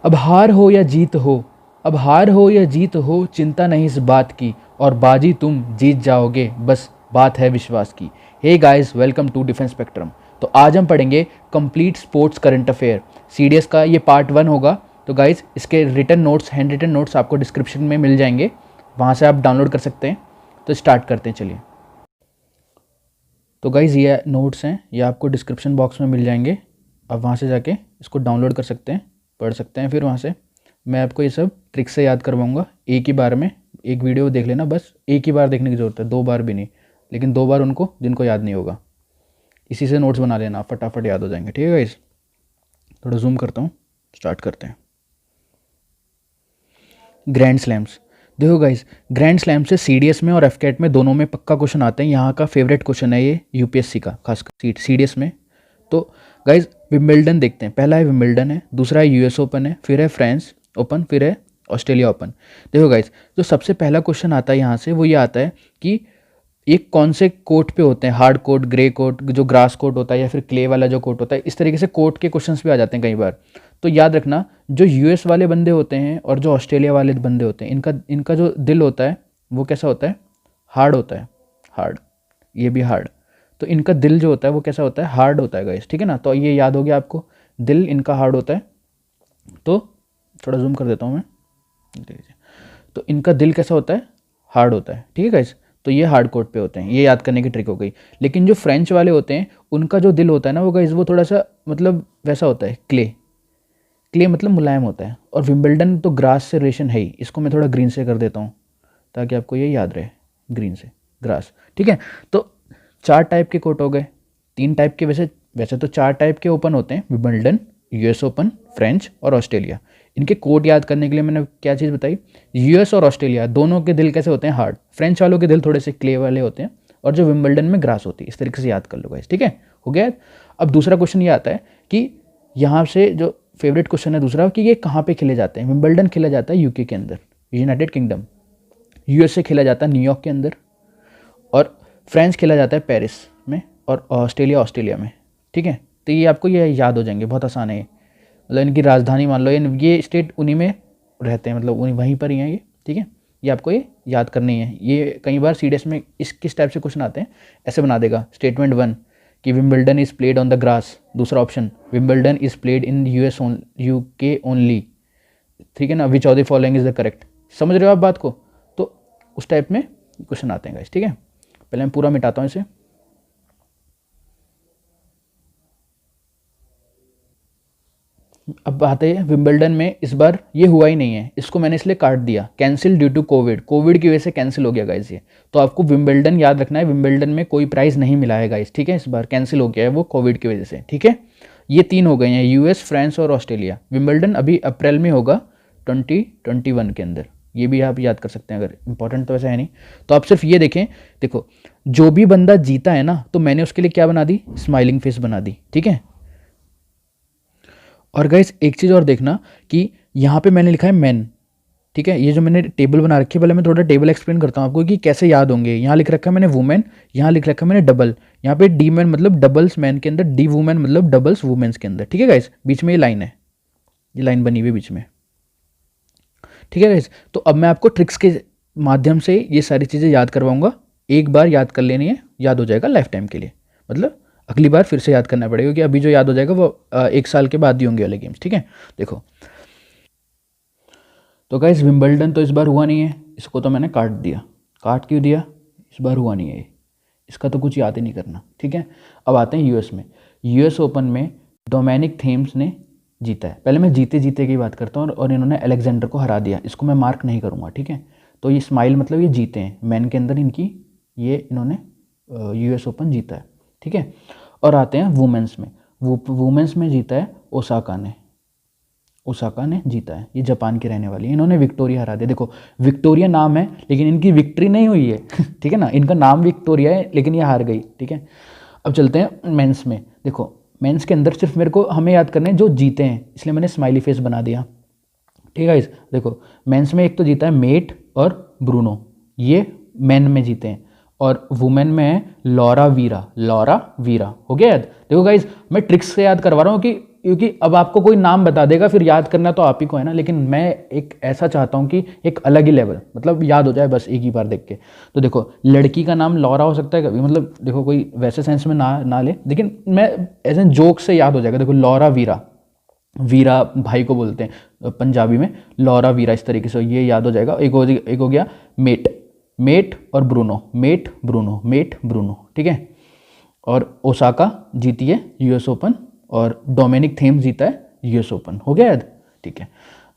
अब हार हो या जीत हो, अब हार हो या जीत हो, चिंता नहीं इस बात की, और बाजी तुम जीत जाओगे, बस बात है विश्वास की। Hey guys, welcome to defence spectrum. तो आज हम पढ़ेंगे complete sports current affair CDS का, ये पार्ट 1 होगा। तो गाइस, इसके written notes, hand written notes आपको डिस्क्रिप्शन में मिल जाएंगे, वहाँ से आप डाउनलोड कर सकते हैं। तो स्टार्ट करते हैं, चलिए। तो गाइज़, ये नोट्स हैं, ये आपको डिस्क्रिप्शन बॉक्स में मिल जाएंगे। आप वहाँ से जाके इसको डाउनलोड कर सकते हैं, पढ़ सकते हैं। फिर वहाँ से मैं आपको ये सब ट्रिक से याद करवाऊँगा एक ही बार में। एक वीडियो देख लेना, बस एक ही बार देखने की ज़रूरत है, 2 बार भी नहीं, लेकिन 2 बार उनको जिनको याद नहीं होगा, इसी से नोट्स बना लेना, फटाफट याद हो जाएंगे। ठीक है गाइज़, थोड़ा जूम करता हूँ, स्टार्ट करते हैं। Grand slams. देखो गाइस, ग्रैंड स्लैम से सीडीएस में और एफकेट में दोनों में पक्का क्वेश्चन आते हैं। यहाँ का फेवरेट क्वेश्चन है ये यूपीएससी का, खासकर सीडीएस में। तो गाइस, विंबलडन देखते हैं। पहला है विंबलडन है, दूसरा है यूएस ओपन है, फिर है फ्रांस ओपन, फिर है ऑस्ट्रेलिया ओपन। देखो गाइस, जो सबसे पहला क्वेश्चन आता है यहाँ से, वो ये आता है कि ये कौन से कोर्ट पे होते हैं, हार्ड कोर्ट, ग्रे कोर्ट, जो ग्रास कोर्ट होता है, या फिर क्ले वाला जो कोर्ट होता है। इस तरीके से कोर्ट के क्वेश्चंस भी आ जाते हैं कई बार। तो याद रखना, जो यूएस वाले बंदे होते हैं और जो ऑस्ट्रेलिया वाले बंदे होते हैं, इनका जो दिल होता है वो कैसा होता है, हार्ड होता है, हार्ड। ये भी हार्ड। तो इनका दिल जो होता है वो कैसा होता है, हार्ड होता है गाइस, ठीक है ना। तो ये याद हो गया आपको, दिल इनका हार्ड होता है। तो थोड़ा जूम कर देता हूँ मैं, तो इनका दिल कैसा होता है, हार्ड होता है, ठीक है गाइस। तो ये हार्ड कोर्ट पे होते हैं, ये याद करने की ट्रिक हो गई। लेकिन जो फ्रेंच वाले होते हैं, उनका जो दिल होता है ना वो गाइस, वो थोड़ा सा मतलब वैसा होता है, क्ले। क्ले मतलब मुलायम होता है। और विंबलडन तो ग्रास से रिलेशन है ही। इसको मैं थोड़ा ग्रीन से कर देता हूँ ताकि आपको ये याद रहे, ग्रीन से ग्रास, ठीक है। तो 4 टाइप के कोर्ट हो गए, 3 टाइप के, वैसे वैसे तो 4 टाइप के ओपन होते हैं, विंबलडन, यूएस ओपन, फ्रेंच और ऑस्ट्रेलिया। इनके कोर्ट याद करने के लिए मैंने क्या चीज़ बताई, यूएस और ऑस्ट्रेलिया दोनों के दिल कैसे होते हैं, हार्ड। फ्रेंच वालों के दिल थोड़े से क्ले वाले होते हैं, और जो विंबलडन में ग्रास होती है। इस तरीके से याद कर लो गाइस, ठीक है, हो गया। अब दूसरा क्वेश्चन ये आता है कि यहाँ से जो फेवरेट क्वेश्चन है दूसरा, कि ये कहाँ पे खेले जाते हैं। विंबलडन खेला जाता है यूके के अंदर, यूनाइटेड किंगडम। यूएस से खेला जाता है न्यूयॉर्क के अंदर, और फ्रेंच खेला जाता है पेरिस में, और ऑस्ट्रेलिया में, ठीक है। तो ये आपको ये याद हो जाएंगे, बहुत आसान है। मतलब इनकी राजधानी मान लो, ये स्टेट उन्हीं में रहते हैं, मतलब उन्हीं वहीं पर ही हैं ये, ठीक है। ये आपको ये याद करनी है। ये कई बार सीडीएस में इस किस टाइप से क्वेश्चन आते हैं, ऐसे बना देगा। स्टेटमेंट 1 कि Wimbledon is played on the grass. दूसरा option, Wimbledon is played in UK only, ठीक है ना। Which of the following is the correct. समझ रहे हो आप बात को। तो उस टाइप में क्वेश्चन आते हैं गाइस, ठीक है। पहले मैं पूरा मिटाता हूँ इसे। अब आते हैं विंबलडन में, इस बार ये हुआ ही नहीं है, इसको मैंने इसलिए काट दिया, कैंसिल ड्यू टू कोविड की वजह से कैंसिल हो गया गाइस ये। तो आपको विंबलडन याद रखना है, विंबलडन में कोई प्राइज़ नहीं मिला है गाइस, ठीक है। इस बार कैंसिल हो गया है वो कोविड की वजह से, ठीक है। ये 3 हो गए हैं, यूएस, फ्रांस और ऑस्ट्रेलिया। विंबलडन अभी अप्रैल में होगा 2021 के अंदर। ये भी आप याद कर सकते हैं, अगर इंपॉर्टेंट तो वैसा है नहीं। तो आप सिर्फ ये देखें, देखो जो भी बंदा जीता है ना, तो मैंने उसके लिए क्या बना दी, स्माइलिंग फेस बना दी, ठीक है। और गाइस, एक चीज़ और देखना कि यहाँ पे मैंने लिखा है मैन, ठीक है। ये जो मैंने टेबल बना रखी है, पहले मैं थोड़ा टेबल एक्सप्लेन करता हूँ आपको कि कैसे याद होंगे। यहाँ लिख रखा है मैंने वुमेन, यहाँ लिख रखा है मैंने डबल। यहाँ पे डी मैन मतलब डबल्स मैन के अंदर, डी वुमेन मतलब डबल्स वुमेन्स के अंदर, ठीक है गाइस। बीच में ये लाइन है, ये लाइन बनी हुई बीच में, ठीक है गाइस। तो अब मैं आपको ट्रिक्स के माध्यम से ये सारी चीज़ें याद करवाऊंगा। एक बार याद कर लेनी है, याद हो जाएगा लाइफ टाइम के लिए। मतलब अगली बार फिर से याद करना पड़ेगा, क्योंकि अभी जो याद हो जाएगा वो 1 साल के बाद ही होंगे वाले गेम्स, ठीक है। देखो, तो गाइस, विंबलडन तो इस बार हुआ नहीं है, इसको तो मैंने काट दिया। काट क्यों दिया, इस बार हुआ नहीं है ये, इसका तो कुछ याद ही नहीं करना, ठीक है। अब आते हैं यूएस में। यूएस ओपन में डोमिनिक थीम्स ने जीता है। पहले मैं जीते जीते की बात करता हूँ, और इन्होंने अलेक्जेंडर को हरा दिया। इसको मैं मार्क नहीं करूँगा, ठीक है। तो ये स्माइल मतलब ये जीते हैं, मैन के अंदर इनकी, ये इन्होंने यूएस ओपन जीता है, ठीक है। और आते हैं वुमेंस में। वुमेंस में जीता है ओसाका ने जीता है। ये जापान की रहने वाली है, इन्होंने विक्टोरिया हरा दिया। देखो, विक्टोरिया नाम है लेकिन इनकी विक्ट्री नहीं हुई है ठीक है ना। इनका नाम विक्टोरिया है लेकिन ये हार गई, ठीक है। अब चलते हैं मेंस में। देखो, मेंस के अंदर सिर्फ मेरे को हमें याद करने हैं जो जीते हैं, इसलिए मैंने स्माइली फेस बना दिया, ठीक है। देखो, मेंस में एक तो जीता है मेट और ब्रूनो, ये मेन में जीते हैं। और वुमेन में है लॉरा वीरा हो गया याद। देखो गाइज, मैं ट्रिक्स से याद करवा रहा हूँ कि क्योंकि अब आपको कोई नाम बता देगा, फिर याद करना तो आप ही को है ना, लेकिन मैं एक ऐसा चाहता हूँ कि एक अलग ही लेवल, मतलब याद हो जाए बस एक ही बार देख के। तो देखो, लड़की का नाम लॉरा हो सकता है कभी, मतलब देखो कोई वैसे सेंस में ना ले, लेकिन मैं ऐसे जोक से याद हो जाएगा। देखो लॉरा वीरा, वीरा भाई को बोलते हैं पंजाबी में, लॉरा वीरा, इस तरीके से ये याद हो जाएगा। एक हो गया मेट, मेट और Bruno, Mate Bruno, Mate Bruno, ठीक है। और ओसाका जीती है यूएस ओपन, और डोमिनिक थेम्स जीता है यूएस ओपन। हो गया याद, ठीक है।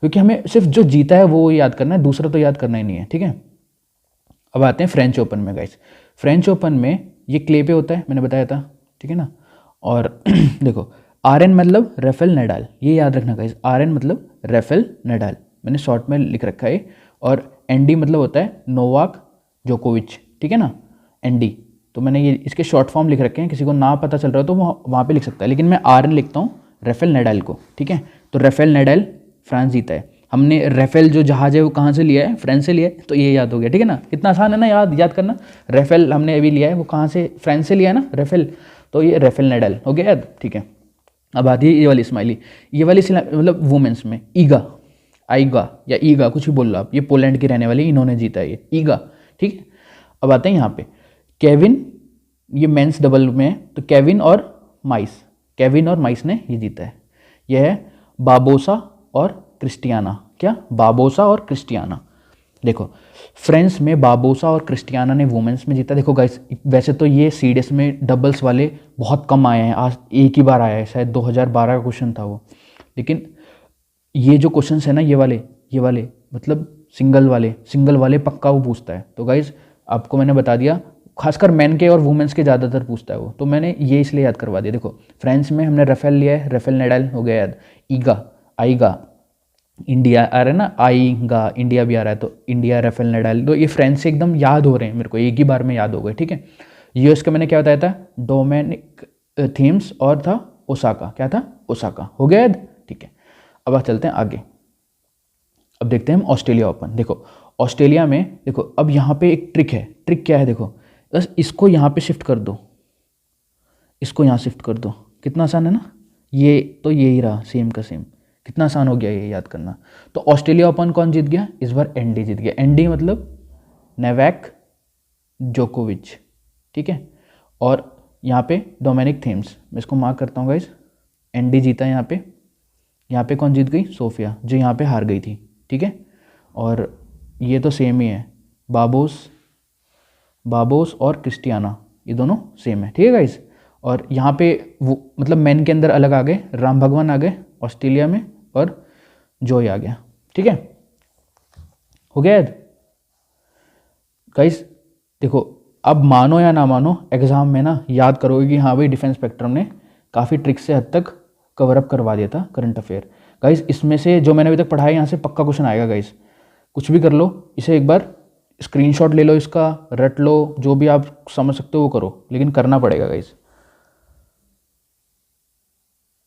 क्योंकि हमें सिर्फ जो जीता है वो याद करना है, दूसरा तो याद करना ही नहीं है, ठीक है। अब आते हैं फ्रेंच ओपन में गाइस। फ्रेंच ओपन में ये क्ले पे होता है, मैंने बताया था, ठीक है ना। और देखो आरएन मतलब रेफेल नडाल, ये याद रखना गाइस, आरएन मतलब रेफेल नडाल, मैंने शॉर्ट में लिख रखा है। और एनडी मतलब होता है नोवाक जोकोविच, ठीक है ना, एनडी। तो मैंने ये इसके शॉर्ट फॉर्म लिख रखे हैं, किसी को ना पता चल रहा हो तो वहाँ पे लिख सकता है, लेकिन मैं आरएन लिखता हूँ रेफेल नडाल को, ठीक है। तो रेफेल नडाल फ्रांस जीता है। हमने रेफेल जो जहाज है वो कहाँ से लिया है, फ्रांस से लिया है, तो ये याद हो गया, ठीक है ना। कितना आसान है ना याद करना। रेफेल हमने अभी लिया है, वो कहाँ से, फ्रांस से लिया है ना रेफेल, तो ये रेफेल नडाल हो गया याद, ठीक है। अब आती है ये वाली स्माइली, ये वाली मतलब वुमेन्स में ईगा, आईगा या ईगा कुछ भी बोल लो आप, ये पोलैंड की रहने वाली, इन्होंने जीता है ये ईगा, ठीक है। अब आते हैं यहाँ पे केविन, ये मेंस डबल में है, तो केविन और माइस, केविन और माइस ने ये जीता है। यह है बाबोसा और क्रिस्टियाना, क्या बाबोसा और क्रिस्टियाना। देखो फ्रेंच में बाबोसा और क्रिस्टियाना ने वुमेन्स में जीता। देखो गाइस, वैसे तो ये सीडीएस में डबल्स वाले बहुत कम आए हैं, आज एक ही बार आया है, शायद 2012 का क्वेश्चन था वो। लेकिन ये जो क्वेश्चन है ना, ये वाले मतलब सिंगल वाले पक्का वो पूछता है। तो गाइस आपको मैंने बता दिया, खासकर मेन के और वुमेन्स के ज़्यादातर पूछता है वो, तो मैंने ये इसलिए याद करवा दिया। देखो फ्रेंच में हमने रेफेल लिया है, रेफेल नडाल हो गया याद। ईगा, आईगा, इंडिया आ रहा है ना, आईगा इंडिया भी आ रहा है, तो इंडिया रेफेल नडाल, तो ये फ्रेंच से एकदम याद हो रहे हैं मेरे को, एक ही बार में याद हो गए, ठीक है। यूएस का मैंने क्या बताया था, डोमिनिक थीम्स, और था ओसाका, क्या था ओसाका, हो गया याद, ठीक है। अब आप चलते हैं आगे, अब देखते हैं हम ऑस्ट्रेलिया ओपन। देखो ऑस्ट्रेलिया में देखो, अब यहाँ पे एक ट्रिक है, ट्रिक क्या है देखो, बस इसको यहाँ पे शिफ्ट कर दो, इसको यहाँ शिफ्ट कर दो, कितना आसान है ना, ये तो यही रहा सेम का सेम, कितना आसान हो गया ये याद करना। तो ऑस्ट्रेलिया ओपन कौन जीत गया इस बार, एनडी जीत गया। एनडी मतलब नोवाक जोकोविच, ठीक है। और यहाँ पे डोमिनिक थीम्स, मैं इसको मार्क करता हूँ गाइस, एनडी जीता है यहाँ पे। यहाँ पे कौन जीत गई, सोफिया, जो यहाँ पे हार गई थी, ठीक है। और ये तो सेम ही है, बाबोस और क्रिस्टियाना, ये दोनों सेम है, ठीक है गाइस। और यहाँ पे वो मतलब मैन के अंदर अलग आ गए, राम भगवान आ गए ऑस्ट्रेलिया में, और जॉय आ गया, ठीक है। हो गया याद गाइस। देखो अब मानो या ना मानो, एग्जाम में ना याद करोगे कि हाँ भाई डिफेंस स्पेक्ट्रम ने काफ़ी ट्रिक से हद तक कवर अप करवा दिया था करंट अफेयर। गाइस इसमें से जो मैंने अभी तक पढ़ाया, यहाँ से पक्का क्वेश्चन आएगा गाइस, कुछ भी कर लो, इसे एक बार स्क्रीनशॉट ले लो, इसका रट लो, जो भी आप समझ सकते हो वो करो, लेकिन करना पड़ेगा गाइस।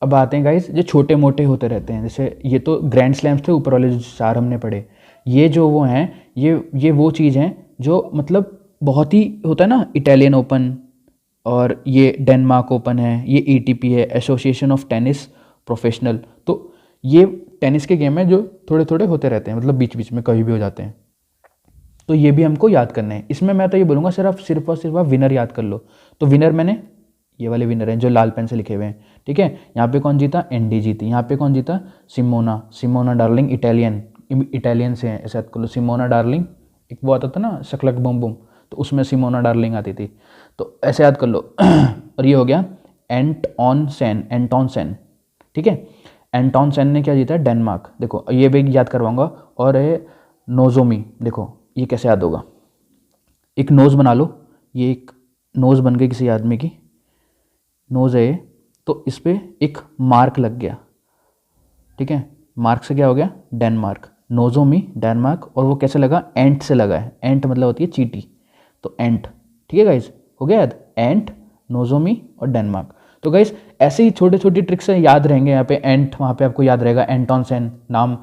अब आते हैं गाइस जो छोटे मोटे होते रहते हैं, जैसे ये तो ग्रैंड स्लैम्स थे ऊपर वाले जो 4 हमने पढ़े, ये जो वो हैं, ये वो चीज़ हैं जो मतलब बहुत ही होता है ना, इटालियन ओपन, और ये डेनमार्क ओपन है, ये एटीपी है, एसोसिएशन ऑफ टेनिस प्रोफेशनल। तो ये टेनिस के गेम है जो थोड़े थोड़े होते रहते हैं, मतलब बीच बीच में कभी भी हो जाते हैं, तो ये भी हमको याद करना है। इसमें मैं तो ये बोलूँगा सिर्फ और सिर्फ आप विनर याद कर लो। तो विनर मैंने ये वाले विनर हैं जो लाल पेन से लिखे हुए हैं, ठीक है। यहाँ पे कौन जीता, एनडी जीती। यहाँ पे कौन जीता, सिमोना डार्लिंग, इटालियन से हैं, ऐसा याद कर लो। सिमोना डार्लिंग, एक वो आता था ना शकलक बम बम, तो उसमें सिमोना डार्लिंग आती थी, तो ऐसे याद कर लो। और ये हो गया एंटॉन सेन, ठीक है। एंटॉन सेन ने क्या जीता है, डेनमार्क। देखो ये भी याद करवाऊंगा। और है नोजोमी, देखो ये कैसे याद होगा, एक नोज़ बना लो, ये एक नोज़ बन गई किसी आदमी की, नोज़ है, तो इस पर एक मार्क लग गया, ठीक है। मार्क से क्या हो गया, डेनमार्क, नोजोमी डेनमार्क। और वो कैसे लगा, एंट से लगा है, एंट मतलब होती है चींटी, तो एंट, ठीक है गाइस, हो गया याद, एंट, नोजोमी और डेनमार्क। तो गाइस ऐसे ही छोटे छोटे ट्रिक्स याद रहेंगे। यहाँ पे एंट, वहाँ पे आपको याद रहेगा एंटॉन सेन, नाम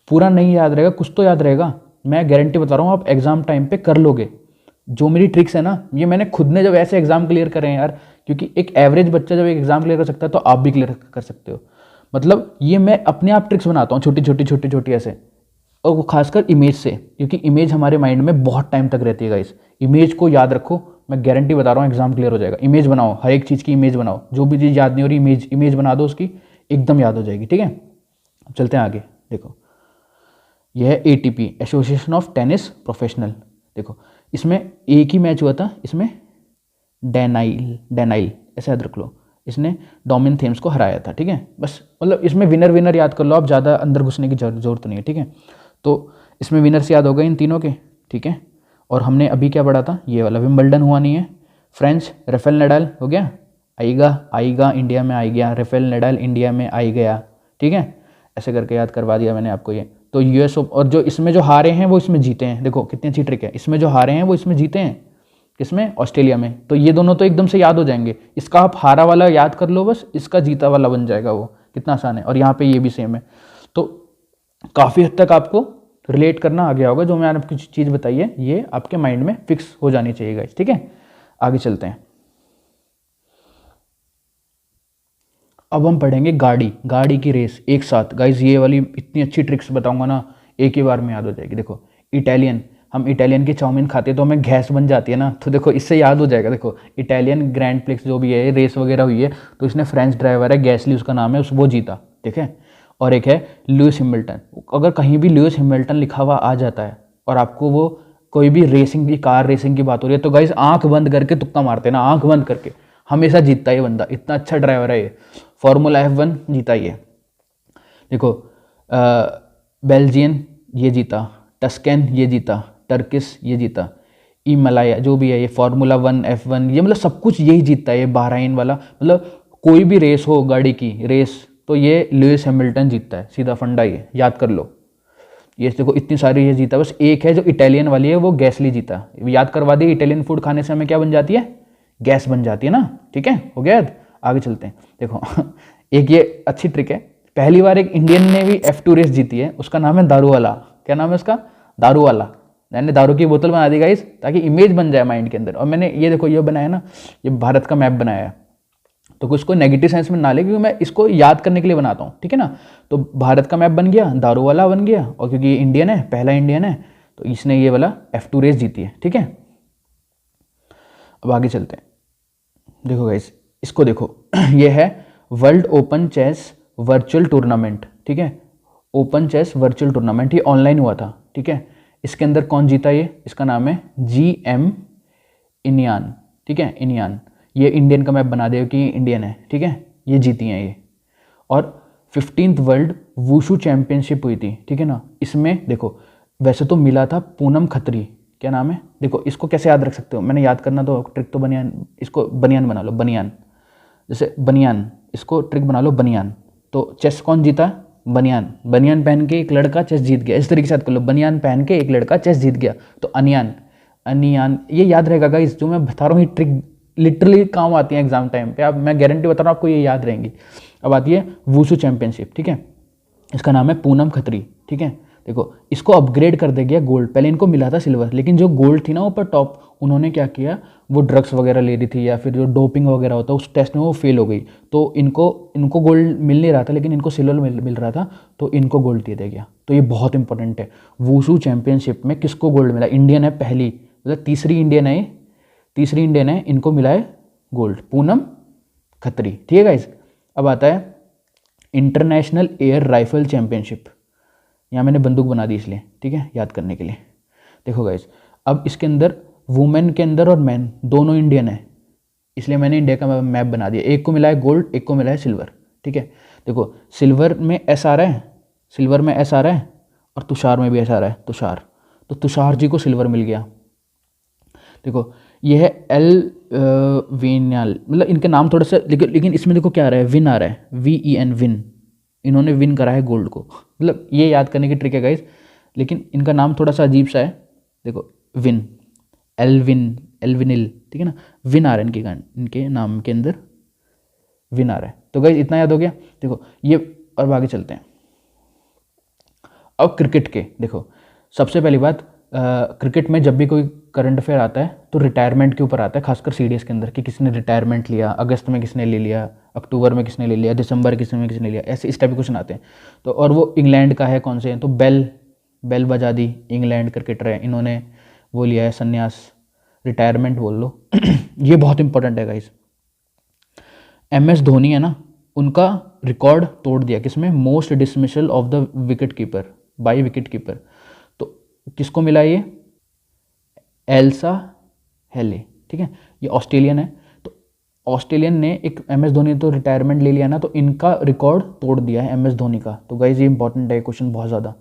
पूरा नहीं याद रहेगा, कुछ तो याद रहेगा, मैं गारंटी बता रहा हूँ, आप एग्जाम टाइम पे कर लोगे। जो मेरी ट्रिक्स है ना, ये मैंने खुद ने जब ऐसे एग्जाम क्लियर करे हैं यार, क्योंकि एक एवरेज बच्चा जब एक एग्जाम क्लियर कर सकता है तो आप भी क्लियर कर सकते हो। मतलब ये मैं अपने आप ट्रिक्स बनाता हूँ छोटी छोटी ऐसे, और वो खासकर इमेज से, क्योंकि इमेज हमारे माइंड में बहुत टाइम तक रहती है गाइस। इमेज को याद रखो, मैं गारंटी बता रहा हूँ एग्जाम क्लियर हो जाएगा। इमेज बनाओ, हर एक चीज़ की इमेज बनाओ, जो भी चीज़ याद नहीं हो रही इमेज बना दो उसकी, एकदम याद हो जाएगी। ठीक है, अब चलते हैं आगे। देखो यह है ATP, association of tennis professional. देखो इसमें एक ही मैच हुआ था, इसमें डेनाइल ऐसे याद रख लो, इसने डोमिन थेम्स को हराया था। ठीक है, बस मतलब इसमें विनर याद कर लो आप, ज़्यादा अंदर घुसने की जरूरत नहीं है। ठीक है, तो इसमें विनर्स याद हो गए इन तीनों के। ठीक है, और हमने अभी क्या पढ़ा था, ये वाला विंबलडन हुआ नहीं है, फ्रेंच राफेल नडाल हो गया, आएगा इंडिया में, आ गया राफेल नडाल इंडिया में आ गया। ठीक है, ऐसे करके याद करवा दिया मैंने आपको ये। तो US और जो इसमें जो हारे हैं वो इसमें जीते हैं। देखो कितनी अच्छी ट्रिक है, इसमें जो हारे हैं वो इसमें जीते हैं, किसमें, ऑस्ट्रेलिया में। तो ये दोनों तो एकदम से याद हो जाएंगे, इसका आप हारा वाला याद कर लो बस, इसका जीता वाला बन जाएगा वो, कितना आसान है। और यहाँ पे ये भी सेम है, तो काफ़ी हद तक आपको रिलेट करना आ गया होगा। जो मैंने आपकी चीज़ बताई है ये आपके माइंड में फिक्स हो जानी चाहिए गाइस। ठीक है, आगे चलते हैं। अब हम पढ़ेंगे गाड़ी की रेस एक साथ। गाइस ये वाली इतनी अच्छी ट्रिक्स बताऊंगा ना, एक ही बार में याद हो जाएगी। देखो हम इटालियन की चाउमीन खाते हैं तो हमें गैस बन जाती है ना, तो देखो इससे याद हो जाएगा। देखो इटालियन ग्रैंड प्रिक्स जो भी है, रेस वगैरह हुई है, तो इसने फ्रेंच ड्राइवर है गैसली उसका नाम है, वो जीता। ठीक है, और एक है लुइस हैमिल्टन। अगर कहीं भी लुइस हैमिल्टन लिखा हुआ आ जाता है और आपको वो कोई भी रेसिंग की, कार रेसिंग की बात हो रही है, तो गाइस आंख बंद करके तुक्का मारते ना, आंख बंद करके, हमेशा जीतता है ये बंदा, इतना अच्छा ड्राइवर है ये। फार्मूला F1 जीता ये। देखो बेल्जियन ये जीता, टस्कन ये जीता, टर्किश ये जीता, हिमालय जो भी है ये, फार्मूला 1 F1 ये, मतलब सब कुछ यही जीतता है ये, बहराइन वाला। मतलब कोई भी रेस हो गाड़ी की रेस, तो ये लुइस हैमिल्टन जीतता है, सीधा फंडा ये याद कर लो। ये देखो इतनी सारी ये जीता, बस एक है जो इटालियन वाली है वो गैसली जीता, याद करवा दी। इटालियन फूड खाने से हमें क्या बन जाती है, गैस बन जाती है ना। ठीक है, हो गया याद, आगे चलते हैं। देखो एक ये अच्छी ट्रिक है, पहली बार एक इंडियन ने भी F2 रेस जीती है, उसका नाम है दारूवाला। क्या नाम है उसका, दारूवाला। मैंने दारू की बोतल बना दी गाइस, ताकि इमेज बन जाए माइंड के अंदर। और मैंने ये देखो ये बनाया ना, ये भारत का मैप बनाया है, तो कुछ को नेगेटिव सेंस में ना ले, क्योंकि मैं इसको याद करने के लिए बनाता हूँ। ठीक है ना, तो भारत का मैप बन गया, दारूवाला बन गया, और क्योंकि ये इंडियन है, पहला इंडियन है, तो इसने ये वाला F2 रेस जीती है। ठीक है, अब आगे चलते हैं। देखो गाइस इसको देखो ये है world open chess virtual tournament. ठीक है, ओपन चेस वर्चुअल टूर्नामेंट, ये ऑनलाइन हुआ था। ठीक है, इसके अंदर कौन जीता, ये इसका नाम है GM इनियान। ठीक है, इनियान, ये इंडियन का मैप बना दिया कि इंडियन है। ठीक है, ये जीती हैं ये। और 15th वर्ल्ड वुशु चैंपियनशिप हुई थी। ठीक है ना, इसमें देखो वैसे तो मिला था पूनम खत्री, क्या नाम है, देखो इसको कैसे याद रख सकते हो, मैंने याद करना तो ट्रिक तो बनियान, इसको बनियान बना लो, बनियान, जैसे बनियान, इसको ट्रिक बना लो बनियान। तो चेस कौन जीता, बनियान पहन के एक लड़का चेस जीत गया, इस तरीके से याद कर लो, बनियान पहन के एक लड़का चेस जीत गया, तो अनियान ये याद रहेगा गाइस। जो मैं बता रहा हूँ ये ट्रिक लिटरली काम आती है एग्जाम टाइम पे, आप मैं गारंटी बता रहा हूँ आपको ये याद रहेंगी। अब आती है वुशु चैंपियनशिप। ठीक है, इसका नाम है पूनम खत्री। ठीक है, देखो इसको अपग्रेड कर दे गया गोल्ड, पहले इनको मिला था सिल्वर, लेकिन जो गोल्ड थी ना ऊपर टॉप, उन्होंने क्या किया, वो ड्रग्स वगैरह ले रही थी या फिर जो डोपिंग वगैरह होता है उस टेस्ट में वो फेल हो गई, तो इनको गोल्ड मिल नहीं रहा था, लेकिन इनको सिल्वर मिल रहा था, तो इनको गोल्ड दे दिया गया। तो ये बहुत इंपॉर्टेंट है। वुशु चैंपियनशिप में किसको गोल्ड मिला, इंडियन है पहली, मतलब तीसरी इंडियन है, इनको मिला है गोल्ड, पूनम खत्री। ठीक है गाइस, अब आता है इंटरनेशनल एयर राइफल चैंपियनशिप, यहाँ मैंने बंदूक बना दी इसलिए, ठीक है, याद करने के लिए। देखो गाइस, अब इसके अंदर वुमेन के अंदर और मैन दोनों इंडियन है, इसलिए मैंने इंडिया का मैप बना दिया। एक को मिला है गोल्ड, एक को मिला है सिल्वर। ठीक है, देखो सिल्वर में S आ रहा है, और तुषार में भी S आ रहा है, तो तुषार जी को सिल्वर मिल गया। देखो ये है एल विनयाल, मतलब इनके नाम थोड़ा सा, लेकिन इसमें देखो क्या आ रहा है, विन आ रहा है, VEN विन, इन्होंने विन करा है गोल्ड को, मतलब ये याद करने की ट्रिक है गाइस, लेकिन इनका नाम थोड़ा सा अजीब सा है। देखो विन, एलविनिल, ठीक है ना, विन आ रहा है इनके नाम के अंदर विन आ रहा है। तो गाइस इतना याद हो गया। देखो ये, अब आगे चलते हैं। अब क्रिकेट के देखो, सबसे पहली बात क्रिकेट में जब भी कोई करंट अफेयर आता है तो रिटायरमेंट के ऊपर आता है, खासकर सीडीएस के अंदर, कि किसने रिटायरमेंट लिया, अगस्त में किसने ले लिया, अक्टूबर में किसने ले लिया, दिसंबर किसने लिया, ऐसे इस टाइप के क्वेश्चन आते हैं। तो और वो इंग्लैंड का है, कौन से हैं, तो बेल बजा दी, इंग्लैंड क्रिकेटर है, इन्होंने वो लिया है संन्यास, रिटायरमेंट बोल लो। ये बहुत इंपॉर्टेंट है गाइस। MS धोनी है ना, उनका रिकॉर्ड तोड़ दिया किसमें, most dismissal of the wicket keeper by wicket keeper. तो किसको मिला ये, एल्सा हेले, ठीक है, ये ऑस्ट्रेलियन है। तो ऑस्ट्रेलियन ने एक MS धोनी तो रिटायरमेंट ले लिया ना, तो इनका रिकॉर्ड तोड़ दिया है MS धोनी का। तो गाइज ये इंपॉर्टेंट है क्वेश्चन बहुत ज़्यादा।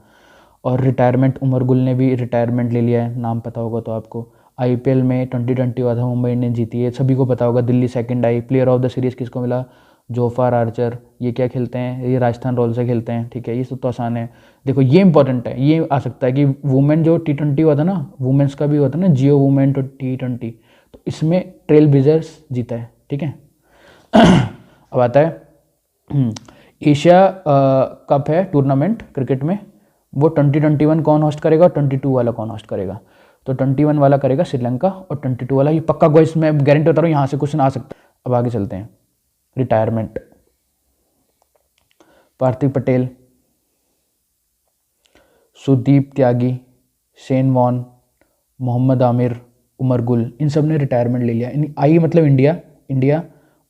और रिटायरमेंट उमर गुल ने भी रिटायरमेंट ले लिया है, नाम पता होगा तो आपको। IPL में 2020 हुआ था, मुंबई इंडियंस जीती है, सभी को पता होगा। Delhi second I, player of the series किसको मिला, जोफार आर्चर। ये क्या खेलते हैं, ये राजस्थान रॉयल्स से खेलते हैं, ठीक है, ये सब तो आसान है। देखो ये इंपॉर्टेंट है, ये आ सकता है कि वुमेन जो T20 हुआ था ना, वुमेन्स का भी हुआ था ना, जियो वुमेन T20, तो इसमें ट्रेल ब्लेजर्स जीता है, ठीक है। अब आता है एशिया कप है टूर्नामेंट क्रिकेट में, वो 2021 कौन होस्ट करेगा और 22 वाला कौन होस्ट करेगा। तो 21 वाला करेगा श्रीलंका और 22 वाला, ये पक्का गोइस, मैं गारंटी बता रहा हूँ यहाँ से क्वेश्चन आ सकता है। अब आगे चलते हैं। रिटायरमेंट, पार्थिव पटेल, सुदीप त्यागी, शेन वॉन, मोहम्मद आमिर, उमर गुल, इन सब ने रिटायरमेंट ले लिया। आई मतलब इंडिया,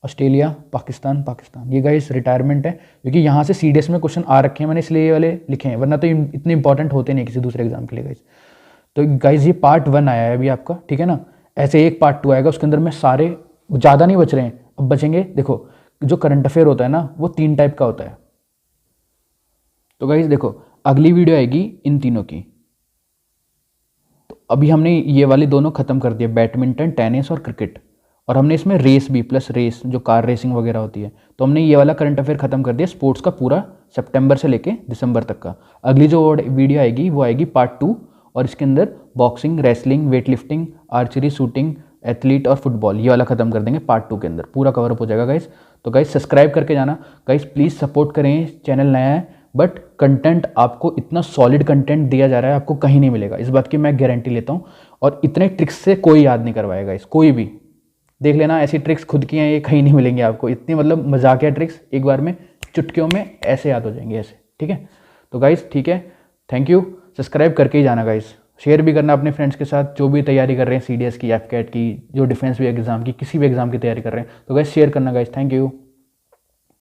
ऑस्ट्रेलिया, पाकिस्तान, ये गाइस रिटायरमेंट है, क्योंकि यहाँ से सीडीएस में क्वेश्चन आ रखे हैं, मैंने इसलिए ये वाले लिखे हैं, वरना तो इतने इंपॉर्टेंट होते नहीं किसी दूसरे एग्जाम के लिए गाइस। तो गाइस ये पार्ट 1 आया है अभी आपका, ठीक है ना। ऐसे एक पार्ट 2 आएगा, उसके अंदर में सारे ज़्यादा नहीं बच रहे हैं, अब बचेंगे। देखो जो करंट अफेयर होता है ना, वो 3 टाइप का होता है। तो गाइस देखो अगली वीडियो आएगी इन तीनों की। तो अभी हमने ये वाले दोनों खत्म कर दिए, बैडमिंटन, टेनिस और क्रिकेट, और हमने इसमें रेस भी प्लस रेस जो कार रेसिंग वगैरह होती है, तो हमने ये वाला करंट अफेयर खत्म कर दिया स्पोर्ट्स का पूरा, सितंबर से लेके दिसंबर तक का। अगली जो वीडियो आएगी वो आएगी पार्ट 2, और इसके अंदर boxing, wrestling, weight lifting, archery, shooting, athlete और फुटबॉल, ये वाला खत्म कर देंगे पार्ट 2 के अंदर, पूरा कवरअप हो जाएगा गाइस। तो गाइस सब्सक्राइब करके जाना गाइस, प्लीज़ सपोर्ट करें, चैनल नया है, बट कंटेंट आपको इतना सॉलिड कंटेंट दिया जा रहा है, आपको कहीं नहीं मिलेगा, इस बात की मैं गारंटी लेता हूँ। और इतने ट्रिक्स से कोई याद नहीं करवाएगा गाइस, कोई भी देख लेना, ऐसी ट्रिक्स खुद की हैं, ये कहीं नहीं मिलेंगी आपको, इतनी मतलब मजाकिया ट्रिक्स, एक बार में चुटकियों में ऐसे याद हो जाएंगे ऐसे, ठीक है। तो गाइस ठीक है, थैंक यू, सब्सक्राइब करके ही जाना गाइस, शेयर भी करना अपने फ्रेंड्स के साथ जो भी तैयारी कर रहे हैं सीडीएस की, एफकेट की, जो डिफेंस भी एग्जाम की, किसी भी एग्जाम की तैयारी कर रहे हैं, तो गाइस शेयर करना गाइस, थैंक यू।